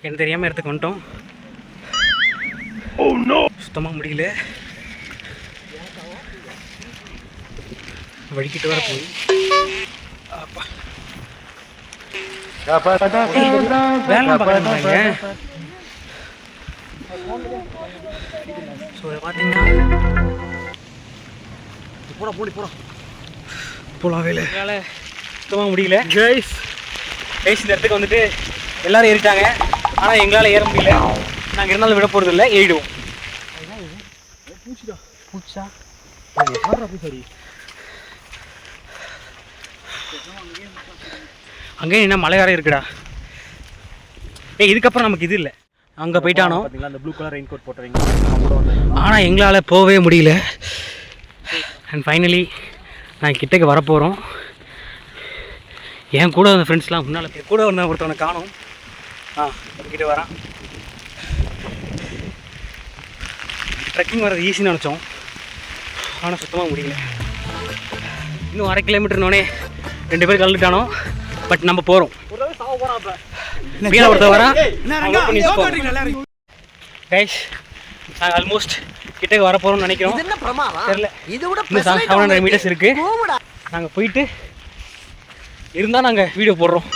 எனக்கு தெரியாமல் இடத்துக்கு வந்துட்டோம். சுத்தமாக முடியல, வழிக்கிட்டு வர போய் வேலை பார்க்குறாங்க. ஸோ பார்த்தீங்கன்னா போலாம் வேலை சுத்தமாக முடியல. கைஸ் இந்த இடத்துக்கு வந்துட்டு எல்லோரும் ஏறிட்டாங்க, ஆனால் எங்களால் ஏற முடியல. நாங்கள் இருந்தாலும் விட போகிறது இல்லை, ஏறிடுவோம். பூச்சா அங்கே என்ன மலை வேற இருக்குடா. இதுக்கப்புறம் நமக்கு இது இல்லை, அங்கே போயிட்டானோ. அந்த ப்ளூ கலர் ரெயின் கோட் போட்டுறீங்க, ஆனால் எங்களால் போகவே முடியல. அண்ட் ஃபைனலி நான் கிட்டக்கு வரப்போகிறோம். என் கூட வந்த ஃப்ரெண்ட்ஸ்லாம் முன்னால் கூட வந்த ஒருத்தவனை காணும். கிட்ட வரான். ட்ரெக்கிங் வர்றது ஈஸின்னு நினச்சோம், ஆனால் சுத்தமாக முடியல. இன்னும் 1/2 கிலோமீட்டர்னோடனே 2 பேர் கலந்துட்டானோ. பட் நம்ம போகிறோம். ஒருத்தர் வரான். கைஸ் நாங்கள் ஆல்மோஸ்ட் கிட்டக்கு வர போகிறோம்னு நினைக்கிறோம். தெரியல, இன்னும் 700 மீட்டர்ஸ் இருக்குது. நாங்கள் போயிட்டு இருந்தால் நாங்கள் வீடியோ போடுறோம்.